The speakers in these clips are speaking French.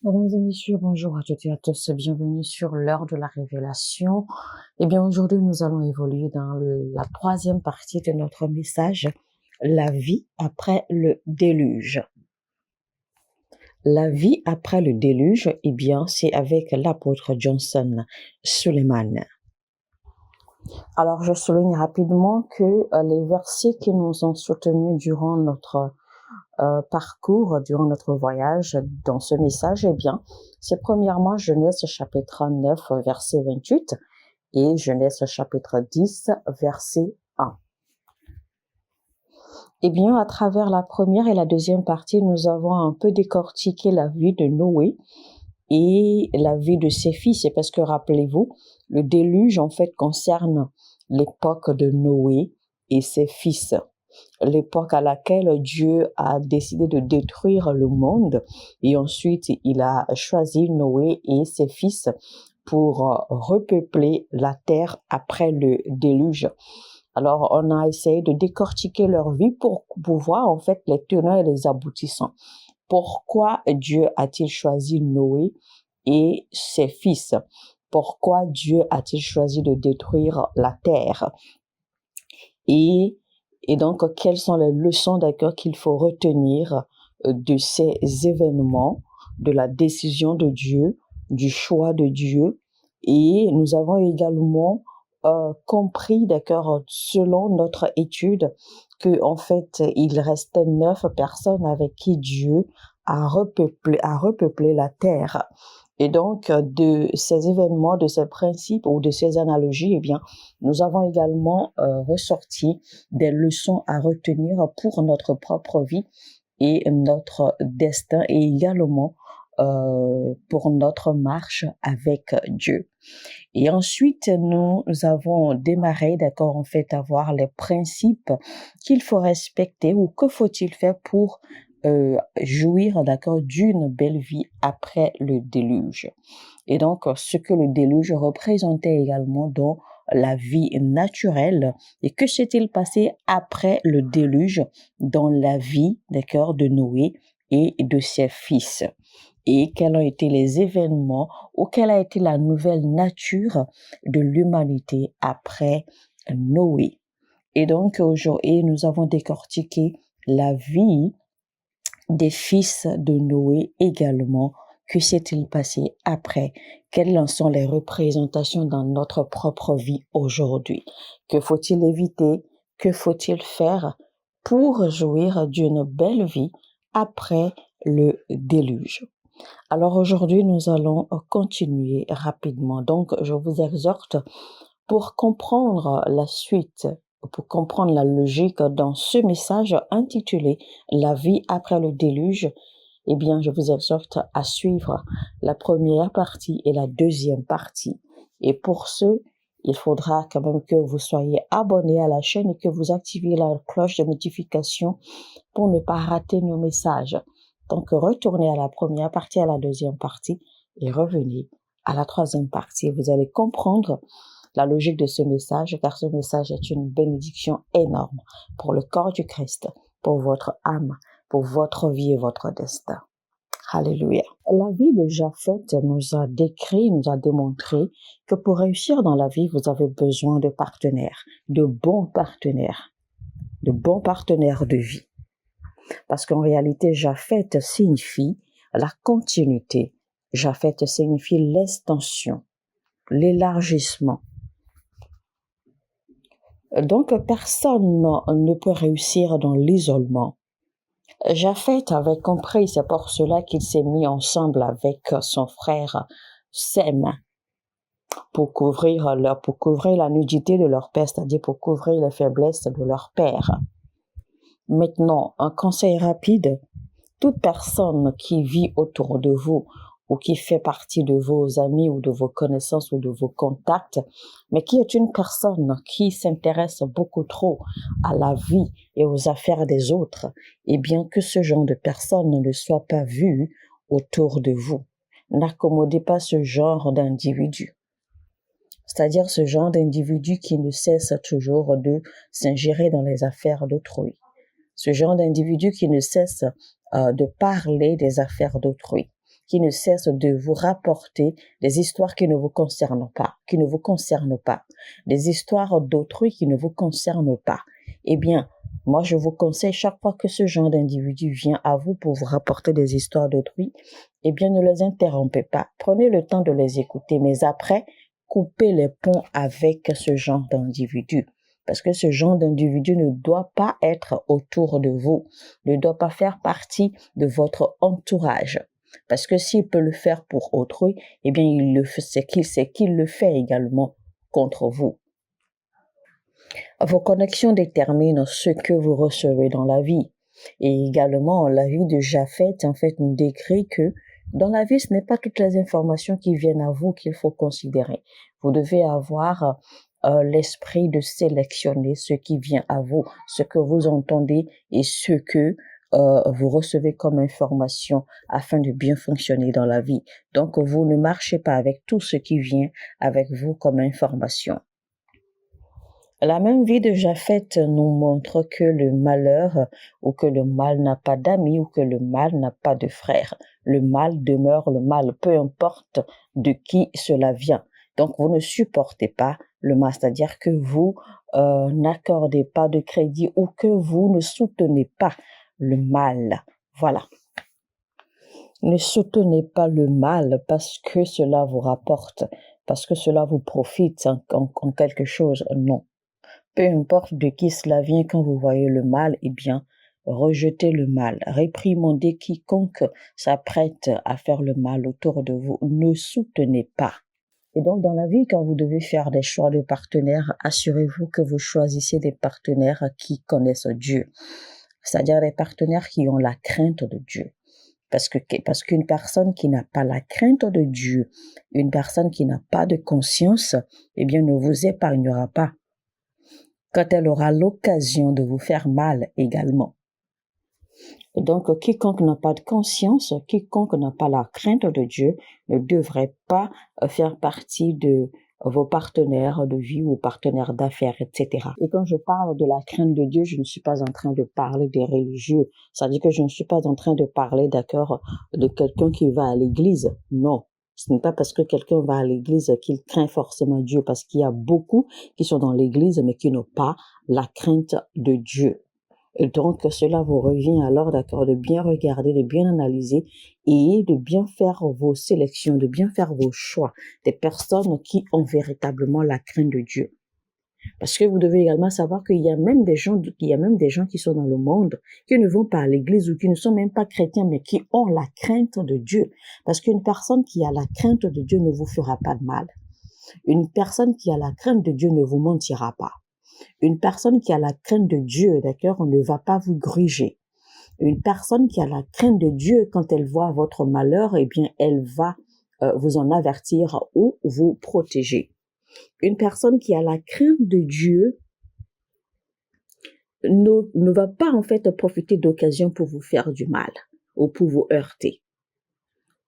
Mesdames et messieurs, bonjour à toutes et à tous, bienvenue sur l'heure de la révélation. Eh bien, aujourd'hui, nous allons évoluer dans la troisième partie de notre message, la vie après le déluge. La vie après le déluge, eh bien, c'est avec l'apôtre Johnson Suleiman. Alors, je souligne rapidement que les versets qui nous ont soutenus durant notre parcours, durant notre voyage dans ce message, eh bien, c'est premièrement Genèse chapitre 9, verset 28 et Genèse chapitre 10, verset 1. Eh bien, à travers la première et la deuxième partie, nous avons un peu décortiqué la vie de Noé et la vie de ses fils. C'est parce que, rappelez-vous, le déluge, en fait, concerne l'époque de Noé et ses fils. L'époque à laquelle Dieu a décidé de détruire le monde et ensuite il a choisi Noé et ses fils pour repeupler la terre après le déluge. Alors, on a essayé de décortiquer leur vie pour voir en fait les tenants et les aboutissants. Pourquoi Dieu a-t-il choisi Noé et ses fils? Pourquoi Dieu a-t-il choisi de détruire la terre? Et donc, quelles sont les leçons d'accord qu'il faut retenir de ces événements, de la décision de Dieu, du choix de Dieu? Et nous avons également compris, d'accord, selon notre étude, que en fait, il restait 9 personnes avec qui Dieu a repeuplé la terre. Et donc, de ces événements, de ces principes ou de ces analogies, eh bien, nous avons également ressorti des leçons à retenir pour notre propre vie et notre destin et également pour notre marche avec Dieu. Et ensuite, nous avons démarré, d'accord, en fait, à voir les principes qu'il faut respecter ou que faut-il faire pour jouir, d'accord, d'une belle vie après le déluge. Et donc, ce que le déluge représentait également dans la vie naturelle. Et que s'est-il passé après le déluge dans la vie, d'accord, de Noé et de ses fils? Et quels ont été les événements ou quelle a été la nouvelle nature de l'humanité après Noé? Et donc, aujourd'hui, nous avons décortiqué la vie des fils de Noé également. Que s'est-il passé après? Quelles en sont les représentations dans notre propre vie aujourd'hui? Que faut-il éviter? Que faut-il faire pour jouir d'une belle vie après le déluge? Alors aujourd'hui, nous allons continuer rapidement. Donc, je vous exhorte pour comprendre la suite, pour comprendre la logique dans ce message intitulé La vie après le déluge. Eh bien, je vous exhorte à suivre la première partie et la deuxième partie. Et pour ce, il faudra quand même que vous soyez abonnés à la chaîne et que vous activiez la cloche de notification pour ne pas rater nos messages. Donc, retournez à la première partie, à la deuxième partie et revenez à la troisième partie. Vous allez comprendre la logique de ce message, car ce message est une bénédiction énorme pour le corps du Christ, pour votre âme, pour votre vie et votre destin. Alléluia. La vie de Japheth nous a décrit, nous a démontré que pour réussir dans la vie, vous avez besoin de partenaires, de bons partenaires de vie. Parce qu'en réalité, Japheth signifie la continuité. Japheth signifie l'extension, l'élargissement. Donc, personne ne peut réussir dans l'isolement. Japheth avait compris, c'est pour cela qu'il s'est mis ensemble avec son frère Sem pour couvrir la nudité de leur père, c'est-à-dire pour couvrir les faiblesses de leur père. Maintenant, un conseil rapide. Toute personne qui vit autour de vous ou qui fait partie de vos amis ou de vos connaissances ou de vos contacts, mais qui est une personne qui s'intéresse beaucoup trop à la vie et aux affaires des autres, eh bien que ce genre de personne ne soit pas vu autour de vous. N'accommodez pas ce genre d'individu. C'est-à-dire ce genre d'individu qui ne cesse toujours de s'ingérer dans les affaires d'autrui. Ce genre d'individu qui ne cesse de parler des affaires d'autrui, qui ne cesse de vous rapporter des histoires qui ne vous concernent pas, des histoires d'autrui qui ne vous concernent pas, eh bien, moi, je vous conseille, chaque fois que ce genre d'individu vient à vous pour vous rapporter des histoires d'autrui, eh bien, ne les interrompez pas. Prenez le temps de les écouter, mais après, coupez les ponts avec ce genre d'individu. Parce que ce genre d'individu ne doit pas être autour de vous, ne doit pas faire partie de votre entourage. Parce que s'il peut le faire pour autrui, eh bien, c'est qu'il le fait également contre vous. Vos connexions déterminent ce que vous recevez dans la vie. Et également, la vie de Japhet, en fait, nous décrit que dans la vie, ce n'est pas toutes les informations qui viennent à vous qu'il faut considérer. Vous devez avoir l'esprit de sélectionner ce qui vient à vous, ce que vous entendez et ce que vous recevez comme information afin de bien fonctionner dans la vie. Donc, vous ne marchez pas avec tout ce qui vient avec vous comme information. La même vie de Japhet nous montre que le malheur ou que le mal n'a pas d'amis ou que le mal n'a pas de frères. Le mal demeure le mal, peu importe de qui cela vient. Donc, vous ne supportez pas le mal, c'est-à-dire que vous n'accordez pas de crédit ou que vous ne soutenez pas le mal. Voilà. Ne soutenez pas le mal parce que cela vous rapporte, parce que cela vous profite en quelque chose. Non. Peu importe de qui cela vient, quand vous voyez le mal, eh bien, rejetez le mal, réprimandez quiconque s'apprête à faire le mal autour de vous. Ne soutenez pas. Et donc, dans la vie, quand vous devez faire des choix de partenaires, assurez-vous que vous choisissez des partenaires qui connaissent Dieu, c'est-à-dire des partenaires qui ont la crainte de Dieu. Parce qu'une personne qui n'a pas la crainte de Dieu, une personne qui n'a pas de conscience, eh bien, ne vous épargnera pas quand elle aura l'occasion de vous faire mal également. Donc, quiconque n'a pas de conscience, quiconque n'a pas la crainte de Dieu, ne devrait pas faire partie de vos partenaires de vie ou partenaires d'affaires, etc. Et quand je parle de la crainte de Dieu, je ne suis pas en train de parler des religieux. C'est-à-dire que je ne suis pas en train de parler, d'accord, de quelqu'un qui va à l'église. Non. Ce n'est pas parce que quelqu'un va à l'église qu'il craint forcément Dieu, parce qu'il y a beaucoup qui sont dans l'église, mais qui n'ont pas la crainte de Dieu. Et donc, cela vous revient alors, d'accord, de bien regarder, de bien analyser et de bien faire vos sélections, de bien faire vos choix des personnes qui ont véritablement la crainte de Dieu. Parce que vous devez également savoir qu'il y a même des gens qui sont dans le monde, qui ne vont pas à l'église ou qui ne sont même pas chrétiens, mais qui ont la crainte de Dieu. Parce qu'une personne qui a la crainte de Dieu ne vous fera pas de mal. Une personne qui a la crainte de Dieu ne vous mentira pas. Une personne qui a la crainte de Dieu, d'accord, on ne va pas vous gruger. Une personne qui a la crainte de Dieu, quand elle voit votre malheur, eh bien, elle va vous en avertir ou vous protéger. Une personne qui a la crainte de Dieu ne va pas en fait profiter d'occasion pour vous faire du mal ou pour vous heurter.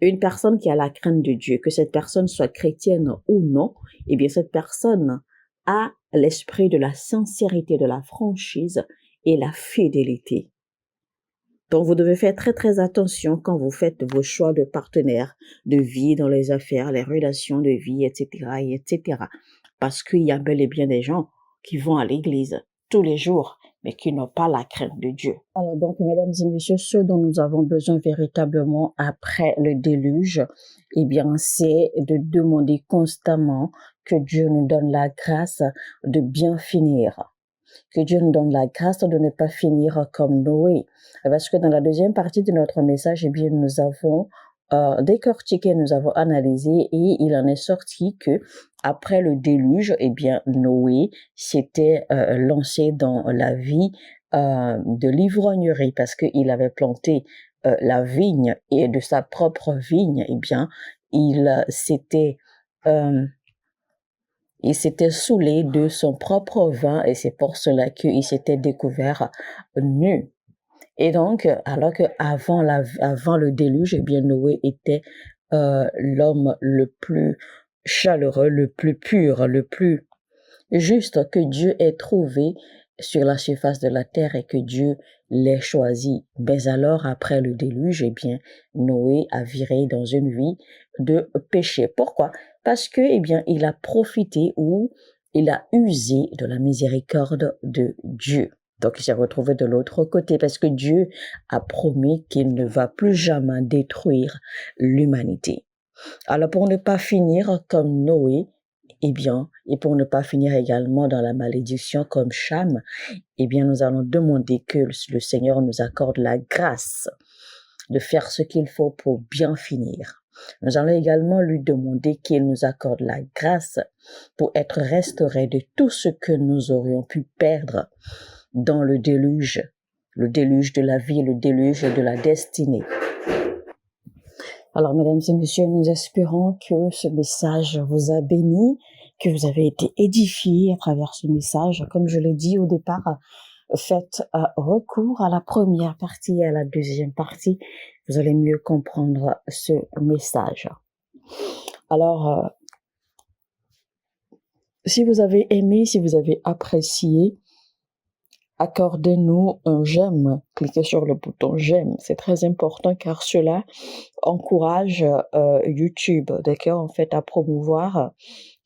Une personne qui a la crainte de Dieu, que cette personne soit chrétienne ou non, eh bien, cette personne a l'esprit de la sincérité, de la franchise et la fidélité. Donc, vous devez faire très, très attention quand vous faites vos choix de partenaires, de vie dans les affaires, les relations de vie, etc., etc. Parce qu'il y a bel et bien des gens qui vont à l'église tous les jours, mais qui n'ont pas la crainte de Dieu. Alors donc, mesdames et messieurs, ce dont nous avons besoin véritablement après le déluge, eh bien, c'est de demander constamment que Dieu nous donne la grâce de bien finir. Que Dieu nous donne la grâce de ne pas finir comme Noé. Parce que dans la deuxième partie de notre message, eh bien, nous avons décortiqué, nous avons analysé et il en est sorti que après le déluge, eh bien, Noé s'était lancé dans la vie de l'ivrognerie parce qu'il avait planté la vigne et de sa propre vigne, eh bien, il s'était saoulé de son propre vin et c'est pour cela qu'il s'était découvert nu. Et donc, alors que avant le déluge, eh bien, Noé était l'homme le plus chaleureux, le plus pur, le plus juste que Dieu ait trouvé sur la surface de la terre et que Dieu les choisit. Mais alors, après le déluge, eh bien, Noé a viré dans une vie de péché. Pourquoi? Parce que, eh bien, il a profité ou il a usé de la miséricorde de Dieu. Donc, il s'est retrouvé de l'autre côté parce que Dieu a promis qu'il ne va plus jamais détruire l'humanité. Alors, pour ne pas finir comme Noé, eh bien, et pour ne pas finir également dans la malédiction comme Cham, eh bien, nous allons demander que le Seigneur nous accorde la grâce de faire ce qu'il faut pour bien finir. Nous allons également lui demander qu'il nous accorde la grâce pour être restaurés de tout ce que nous aurions pu perdre dans le déluge de la vie, le déluge de la destinée. Alors, mesdames et messieurs, nous espérons que ce message vous a béni, que vous avez été édifiés à travers ce message. Comme je l'ai dit au départ, faites recours à la première partie et à la deuxième partie. Vous allez mieux comprendre ce message. Alors, si vous avez aimé, si vous avez apprécié, accordez-nous un j'aime. Cliquez sur le bouton j'aime. C'est très important car cela encourage YouTube, d'accord, en fait, à promouvoir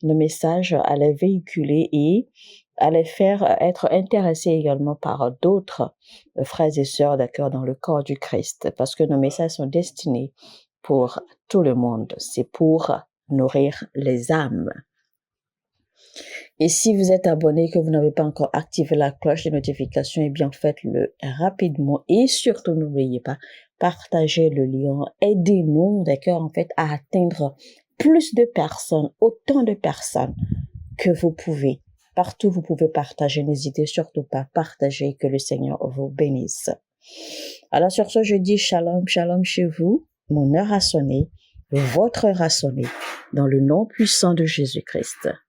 nos messages, à les véhiculer et à les faire être intéressés également par d'autres frères et sœurs, d'accord, dans le corps du Christ. Parce que nos messages sont destinés pour tout le monde. C'est pour nourrir les âmes. Et si vous êtes abonné et que vous n'avez pas encore activé la cloche de notification, eh bien faites-le rapidement et surtout n'oubliez pas, partagez le lien, aidez-nous, d'accord, en fait, à atteindre plus de personnes, autant de personnes que vous pouvez. Partout vous pouvez partager, n'hésitez surtout pas à partager, que le Seigneur vous bénisse. Alors sur ce, je dis shalom, shalom chez vous, mon heure a sonné, votre heure a sonné, dans le nom puissant de Jésus-Christ.